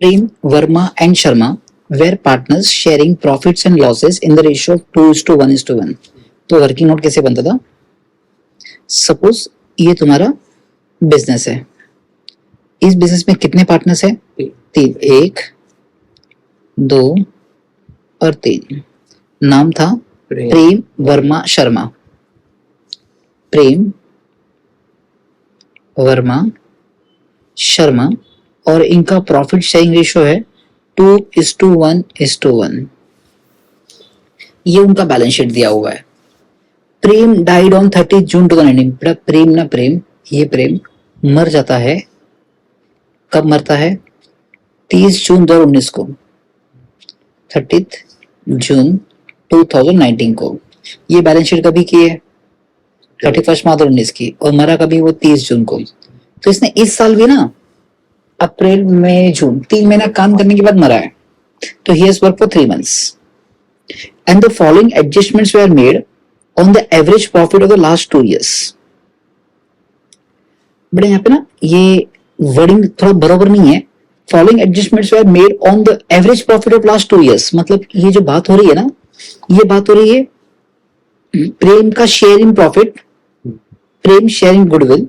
Prem, Verma and Sharma were partners sharing profits and losses in the ratio of 2:1:1. तो working note कैसे बनता था? Suppose ये तुम्हारा बिजनेस है, इस बिजनेस में कितने पार्टनर्स है? तीन, एक, दो और तीन. नाम था प्रेम, वर्मा, शर्मा. प्रेम, वर्मा, शर्मा और इनका प्रॉफिट शेयरिंग रेशियो है 2:1:1. ये उनका बैलेंस शीट दिया हुआ है. प्रेम डाइड ऑन 30 जून 2019. बेटा प्रेम ना प्रेम, ये प्रेम मर जाता है. कब मरता है? 30 जून 2019 को, 30 जून 2019 को. ये बैलेंस शीट कभी की है? 31 मार्च 2019 की. और मरा कभी? वो 30 जून को. तो इसने इस साल भी ना अप्रैल, मई, जून 3 महीना काम करने के बाद मरा है. तो he has work for 3 months. And the following adjustments were made on the average profit of the last 2 years. But यहाँ पे ना ये वर्डिंग थोड़ा बराबर नहीं है. Following adjustments were made on the average profit of last 2 years. मतलब ये जो बात हो रही है ना, ये बात हो रही है प्रेम का share in profit, Prem share in goodwill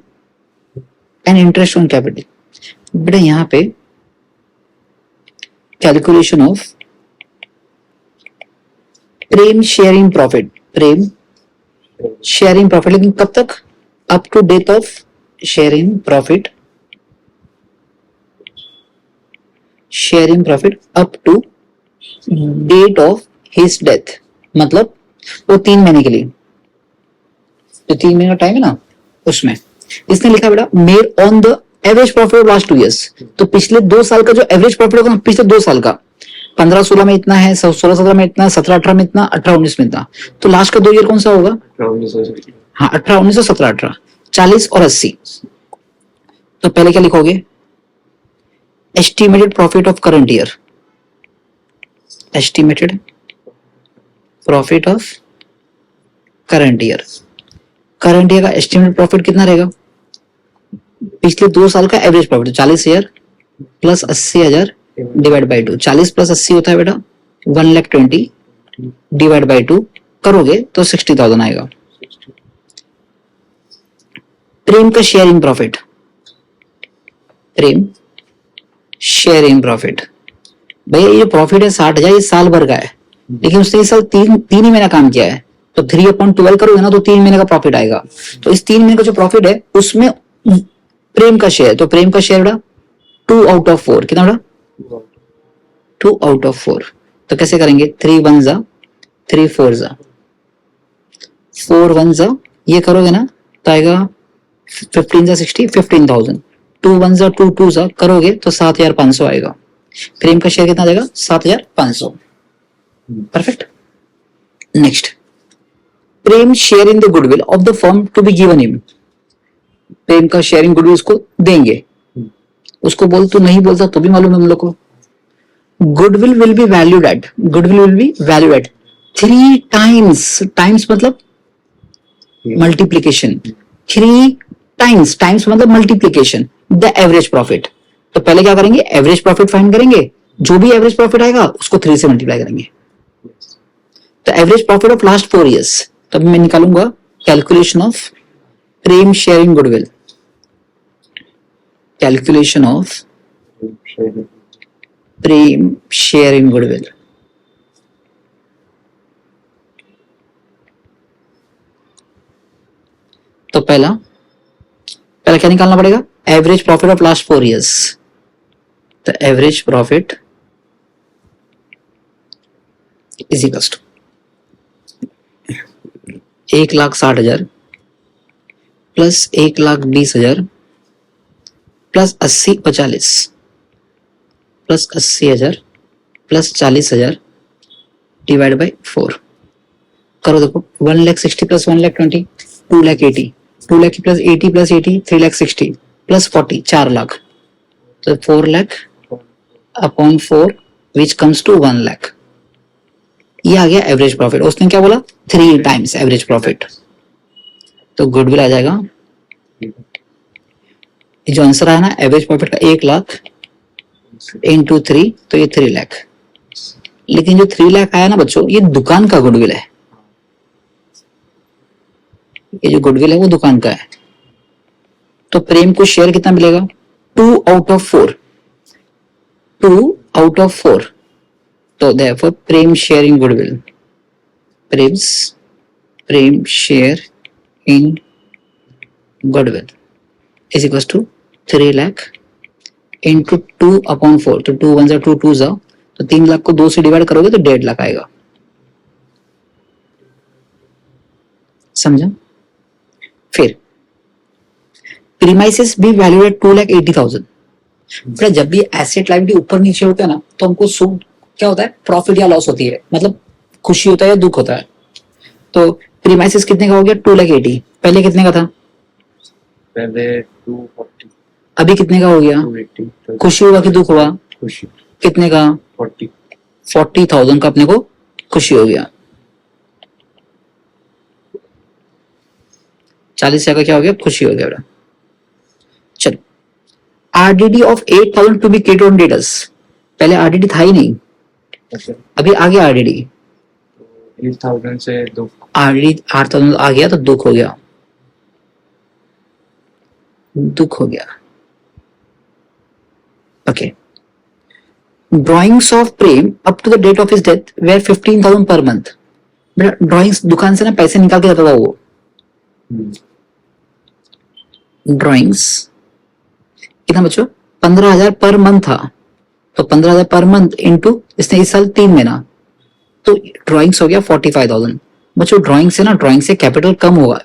and interest on capital. बेटा यहाँ पे calculation of Prem sharing profit, Prem sharing profit, लेकिन कब तक? Up to date of sharing profit, sharing profit up to date of his death. मतलब वो 3 महीने के लिए, जो 3 महीने का टाइम है ना, उसमें इसने लिखा बेटा made on the average profit of last 2 years. तो पिछले 2 साल का जो एवरेज प्रॉफिट होगा पिछले 2 साल का, 15-16 में इतना है, 16-17 में इतना, 17-18 में इतना, 18-19 में इतना. तो लास्ट का 2 ईयर कौन सा होगा? हाँ, 18-19 और 17-18, 40 और 80. तो पहले क्या लिखोगे? Estimated profit of current year, estimated profit of current year. Current year का एस्टिमेटेड प्रॉफिट कितना रहेगा? पिछले 2 साल का average profit 40,000 plus 80,000 divide by 2. 40 plus 80 होता है बेटा 1,20,000 डिवाइड बाई 2 करोगे तो 60,000 आएगा. प्रेम का sharing profit, Prem sharing profit. भैया ये जो प्रॉफिट है 60,000, ये साल भर का है, लेकिन उसने इस साल तीन ही महीना काम किया है. तो 3/12 करोगे ना तो 3 महीने का प्रॉफिट आएगा. तो इस 3 महीने का जो प्रॉफिट है उसमें प्रेम का शेयर, तो प्रेम का शेयर बेटा 2/4. कितना बेटा? 2/4. तो कैसे करेंगे? 3 1 जा, 3 4 जा, 4 1 जा, ये करोगे ना तो आएगा 15 जा 60, 15,000. 2 1 जा 2 2 जा करोगे तो 7,500 आएगा. प्रेम का शेयर कितना जाएगा? 7,500. Perfect. Next, Prem share in the goodwill of the firm to be given him. Prem का शेयरिंग गुडविल उसको देंगे. उसको बोल, तू नहीं बोलता तो भी मालूम है हम लोग को. Goodwill will be valued at, goodwill will be valued at 3 times. Times मतलब मल्टीप्लीकेशन. 3 टाइम्स, टाइम्स मतलब मल्टीप्लीकेशन द एवरेज प्रॉफिट. तो पहले क्या करेंगे? एवरेज प्रॉफिट फाइंड करेंगे. जो भी एवरेज प्रॉफिट आएगा उसको 3 से मल्टीप्लाई करेंगे. तो average profit of last 4 years. तब मैं निकालूंगा calculation of Prem sharing goodwill, calculation of Prem sharing goodwill. तो पहला क्या निकालना पड़ेगा? Average profit of last 4 years. तो average profit is equal to 1,60,000 plus 1,20,000 plus 40 plus 80,000 plus 40,000 divide by 4. करो देखो, 1,60,000 प्लस 1,20,000 2,80,000, 2,00,000 प्लस 80 3,60,000 प्लस 40 4 लाख. तो 4 lakh upon 4 which comes to 1 lakh. ये आ गया एवरेज प्रॉफिट. उसने क्या बोला? 3 टाइम्स एवरेज प्रॉफिट. तो गुडविल आ जाएगा, जो आंसर आया ना एवरेज प्रॉफिट का 1,00,000 इंटू 3, तो ये 3 लाख। लेकिन जो 3 लाख आया ना बच्चों, ये दुकान का गुडविल है। ये जो गुडविल है वो दुकान का है। तो प्रेम को शेयर कितना मिलेगा? 2 आउट ऑफ 4। 2 out of 4। तो therefore Prem share in goodwill, Prem share in goodwill is equal to 3 lakh into 2/4। तो 2 वन जा 2, 2 जा, तो 3 लाख को 2 से डिवाइड करोगे तो 1.5 लाख आएगा। समझा? फिर प्रीमाइसेस भी वैल्यू एट 2,80,000। बेटा जब भी एसेट लायबिलिटी ऊपर नीचे होता है ना, तो हमको सुख क्या होता है? प्रॉफिट या लॉस होती है, मतलब खुशी होता है या दुख होता है। तो प्रीमाइसेस कितने का हो गया? 2,80,000। पहले कितने का था? पहले 240। अभी कितने का हो गया? 280। खुशी हुआ कि दुख हुआ? खुशी। कितने का? 40। 40,000 का अपने को खुशी हो गया। 40,000 का क्या हो गया? खुशी हो गया बेटा। चलो, RDD of 8,000 to be credited on debtors. पहले आरडीडी था ही नहीं, अच्छा, अभी आ गया आरडीडी। 8,000 से दुख। आरडीडी 8,000 आ गया तो दुख हो गया, दुख हो गया। Okay. Drawings of Prem up to the date of his death were 15,000 per month. बेटा ड्राइंग्स दुकान से ना पैसे निकाल के जाता था वो। ड्राइंग्स कितना बच्चों? 15,000 पर मंथ था। तो 15,000 पर मंथ इंटू इसने इस साल 3 महीना, तो ड्राइंग्स हो गया 45,000। बच्चों ड्राइंग से ना, ड्राइंग से कैपिटल कम होगा,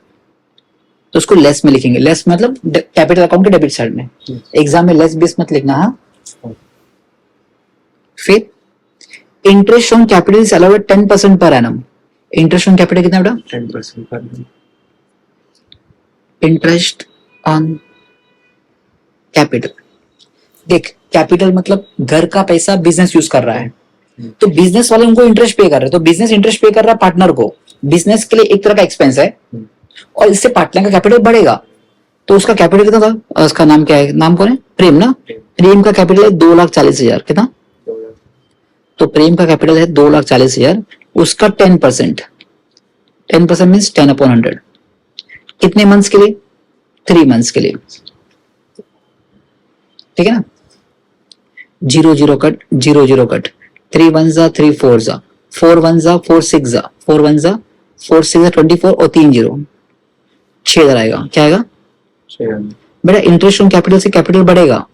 तो उसको लेस में लिखेंगे। लेस मतलब कैपिटल अकाउंट के डेबिट साइड में। एग्जाम में लेस बेस मत लिखना। हाँ। फिर interest on capital is allowed 10% per annum. Interest on capital कितना बेटा? 10% पर annum। इंटरेस्ट ऑन कैपिटल, देख कैपिटल मतलब घर का पैसा बिजनेस यूज कर रहा है, तो बिजनेस वाले उनको इंटरेस्ट पे कर रहे हैं, तो बिजनेस इंटरेस्ट पे कर रहा है पार्टनर को। बिजनेस के लिए एक तरह का एक्सपेंस है, और इससे पार्टनर का कैपिटल बढ़ेगा। तो उसका कैपिटल कितना था? उसका नाम क्या है? नाम कौन है? प्रेम ना। प्रेम का कैपिटल है 2,40,000। कितना? तो प्रेम का कैपिटल है 2,40,000, उसका 10%। 10% मीन्स 10/100। कितने मंथ्स के लिए? 3 मंथ्स के लिए। ठीक है ना? 0 0 कट, 0 0 कट। 3 1 जा 3 4 जा, 4 1 जा 4 6 जा, 4 1 जा 4 6 जा 24, और 3 0, 6,000 आएगा। क्या आएगा बेटा? इंटरेस्ट ऑन कैपिटल से कैपिटल बढ़ेगा।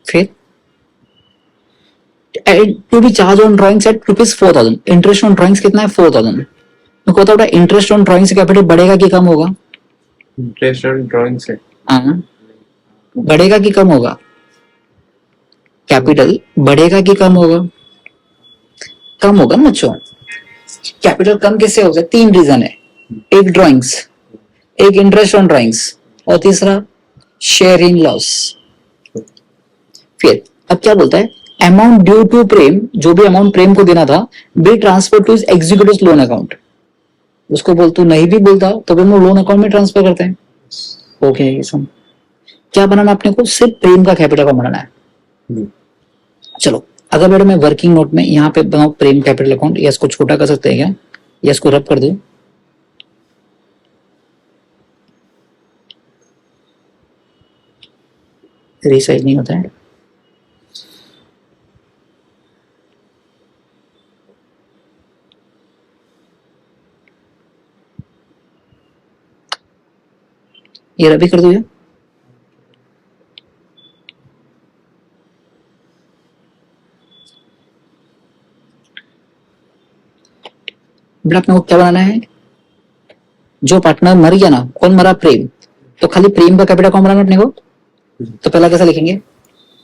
फिर to be charged on drawings at ₹4,000। Interest on drawings कितना है? 4,000। मैं कहता हूँ इंटरेस्ट ऑन ड्राइंग से कैपिटल बढ़ेगा कि कम होगा? इंटरेस्ट ऑन ड्राइंग से हाँ, बढ़ेगा कि कम होगा? कैपिटल बढ़ेगा कि कम होगा? कम होगा ना बच्चों। कैपिटल कम कैसे होगा? 3 रीजन है। एक ड्राइंग्स, एक इंटरेस्ट ऑन ड्राइंग्स, और तीसरा शेयर इन लॉस। फिर अब क्या बोलता है? अमाउंट ड्यू टू प्रेम, जो भी अमाउंट प्रेम को देना था, be transfer to executive loan account. उसको बोल, तू नहीं भी बोलता तो भी हम लोन अकाउंट में ट्रांसफर करते हैं। ओके, ये सब क्या बनाना अपने को? सिर्फ प्रेम का कैपिटल का बनाना है। चलो, अगर बेटा मैं वर्किंग नोट में यहाँ पे बनाऊ प्रेम कैपिटल अकाउंट, या इसको छोटा कर सकते हैं क्या, या इसको रब कर दो? रीसाइज नहीं होता है। ये रबी कर दो या? बेटा अपने को क्या बनाना है? जो पार्टनर मर गया ना, कौन मरा? प्रेम। तो खाली प्रेम का कैपिटल कौन बनाना अपने को? तो पहला कैसा लिखेंगे?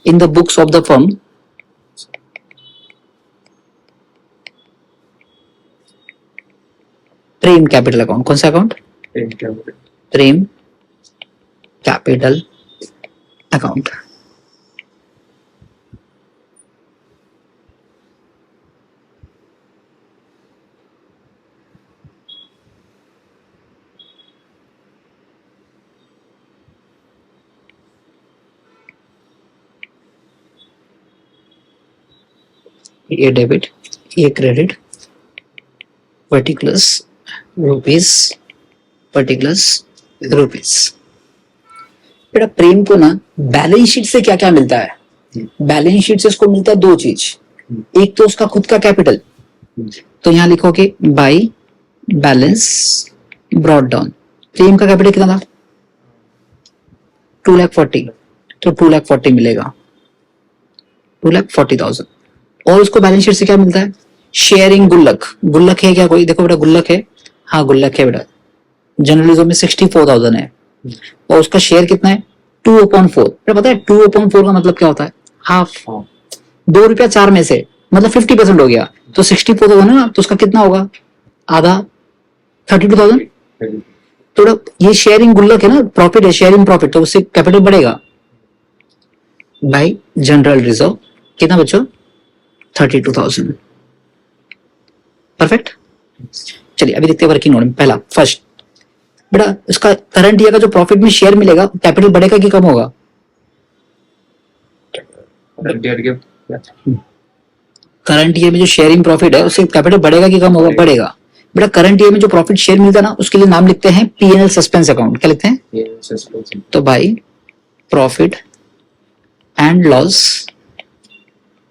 In the books of the firm Prem capital account. कौन सा अकाउंट? प्रेम कैपिटल अकाउंट। ये डेबिट, ये credit, particulars rupees, particulars rupees. बेटा प्रेम को ना बैलेंस शीट से क्या क्या मिलता है? बैलेंस शीट से उसको मिलता है दो चीज, एक तो उसका खुद का कैपिटल, तो यहां लिखोगे बाई बैलेंस ब्रॉट डाउन। प्रेम का कैपिटल कितना था? 2,40,000, तो 2,40,000 मिलेगा, 2,40,000। और उसको बैलेंस शीट से क्या मिलता है? शेयरिंग गुल्लक। गुल्लक है क्या कोई? देखो बेटा गुल्लक है, हाँ गुल्लक है बेटा, जर्नलिज्म में 64,000 है और उसका शेयर कितना है? 2/4। पता है 2/4 का मतलब क्या होता है? हाफ। ₹2 में से मतलब 50% हो गया, तो 64,000 है ना, तो उसका कितना होगा? आधा, 32,000। तो ये शेयरिंग गुल्लक है ना, प्रॉफिट है, शेयरिंग प्रॉफिट, तो उससे कैपिटल बढ़ेगा बाय जनरल रिजर्व। कितना बच्चों? 32,000। परफेक्ट। चलिए अभी देखते हैं वर्किंग नोट में। पहला फर्स्ट बेटा उसका करंट ईयर का जो प्रॉफिट में शेयर मिलेगा, कैपिटल बढ़ेगा कि कम होगा? करंट ईयर में जो शेयरिंग प्रॉफिट है उससे कैपिटल बढ़ेगा कि कम होगा? बढ़ेगा। बेटा करंट ईयर में जो प्रॉफिट शेयर मिलता है ना, उसके लिए नाम लिखते हैं P&L सस्पेंस अकाउंट। क्या लिखते हैं? तो भाई profit and loss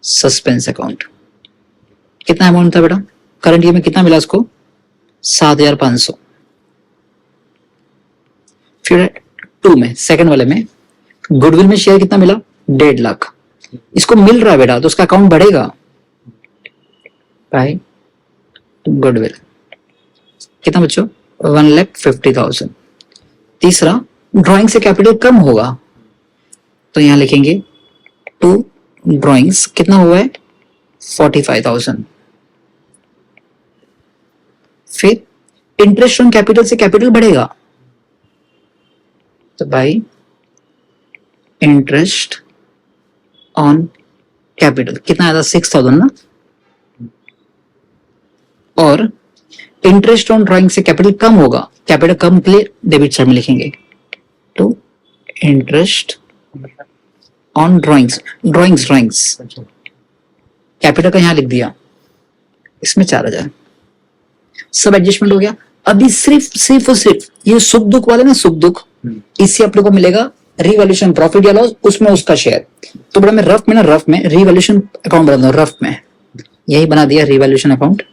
suspense account. कितना अमाउंट था बेटा करंट ईयर में? कितना मिला उसको? 7,500। फिर 2 में, सेकंड वाले में गुडविल में शेयर कितना मिला? 1.5 लाख। इसको मिल रहा है बेटा, तो उसका अकाउंट बढ़ेगा भाई गुडविल। कितना बच्चों? 1,50,000। तीसरा ड्राइंग से कैपिटल कम होगा, तो यहां लिखेंगे 2 ड्राइंग्स। कितना हुआ है? 45,000। फिर इंटरेस्ट ऑन कैपिटल से कैपिटल बढ़ेगा, तो भाई इंटरेस्ट ऑन कैपिटल कितना आया था? 6,000 ना। और इंटरेस्ट ऑन ड्राइंग से कैपिटल कम होगा, कैपिटल कम के लिए डेबिट साइड में लिखेंगे तो interest on drawings. Drawings capital का यहां लिख दिया, इसमें 4,000। सब एडजस्टमेंट हो गया। अभी सिर्फ और सिर्फ ये सुख दुख वाले ना, सुख दुख, इससे आप लोग को मिलेगा रिवैल्यूएशन प्रॉफिट या लॉस, उसमें उसका शेयर। तो बड़ा मैं रफ में रिवैल्यूएशन अकाउंट बना दूं, रफ में यही बना दिया रिवैल्यूएशन अकाउंट।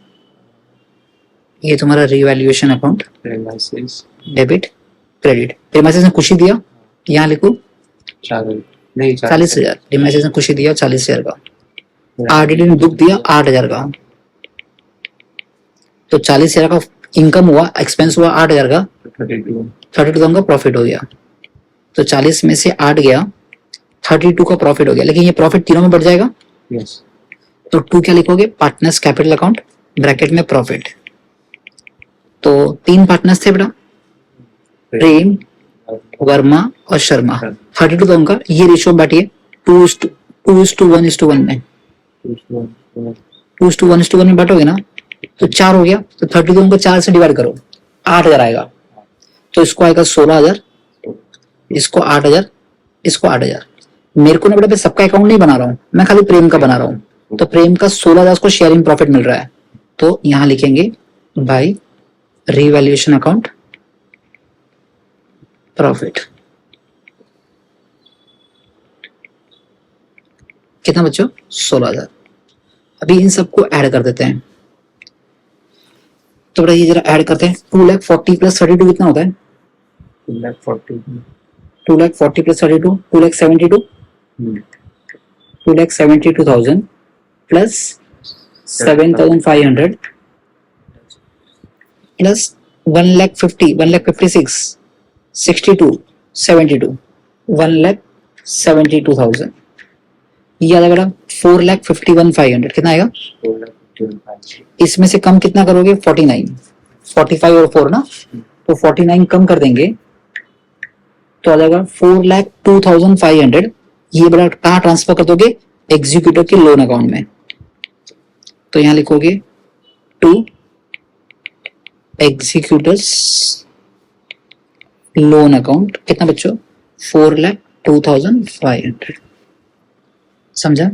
ये तुम्हारा revaluation account, debit credit. Premises ने खुशी दिया, यहाँ लिखो 40,000। प्रीमाइसेस ने खुशी दिया 40,000 का, आरडीडी ने दुख दिया 8,000 का, तो 40,000 का इनकम हुआ, एक्सपेंस हुआ 8,000 का, 32,000 का प्रॉफिट हो गया। तो 40 में से 8 गया, 32 का प्रॉफिट हो गया। लेकिन ये प्रॉफिट तीनों में बढ़ जाएगा। तो 2 क्या लिखोगे? पार्टनर्स कैपिटल अकाउंट ब्रैकेट में प्रॉफिट। तो 3 पार्टनर्स थे बेटा, प्रेम, वर्मा और शर्मा। 32,000 का ये रेशियो बैठिए 2:1:1 में, 2:1:1 में बांटोगे ना, तो 4 हो गया। तो 32,000 को 4 से डिवाइड करो, 8,000 आएगा। तो इसको आएगा 16,000, इसको 8,000, इसको 8,000। मेरे को ना बेटा सबका अकाउंट नहीं बना रहा हूं, मैं खाली प्रेम का बना रहा हूं। तो प्रेम का 16,000 को शेयरिंग प्रॉफिट मिल रहा है, तो यहां लिखेंगे बाय रिवैल्यूएशन अकाउंट प्रॉफिट। कितना बच्चों? 16,000। अभी इन सबको ऐड कर देते हैं। तो बेटा ये जरा ऐड करते हैं। 2,40,000 प्लस 32 कितना होता है? 2,40,000 प्लस 32 2,72,000। 2,72,000 plus 7,500 plus 1,56,000 62 72 1,72,000। ये आएगा बेटा 4,51,500। कितना आएगा? इसमें से कम कितना करोगे? 49, 45 और 4 ना, तो 49 कम कर देंगे तो आ जाएगा 4,02,500। ये बड़ा कहाँ ट्रांसफर कर दोगे? एग्जीक्यूटिव के लोन अकाउंट में। तो यहां लिखोगे टू एग्जीक्यूटिव्स लोन अकाउंट। कितना बच्चों? 4,02,500। समझा?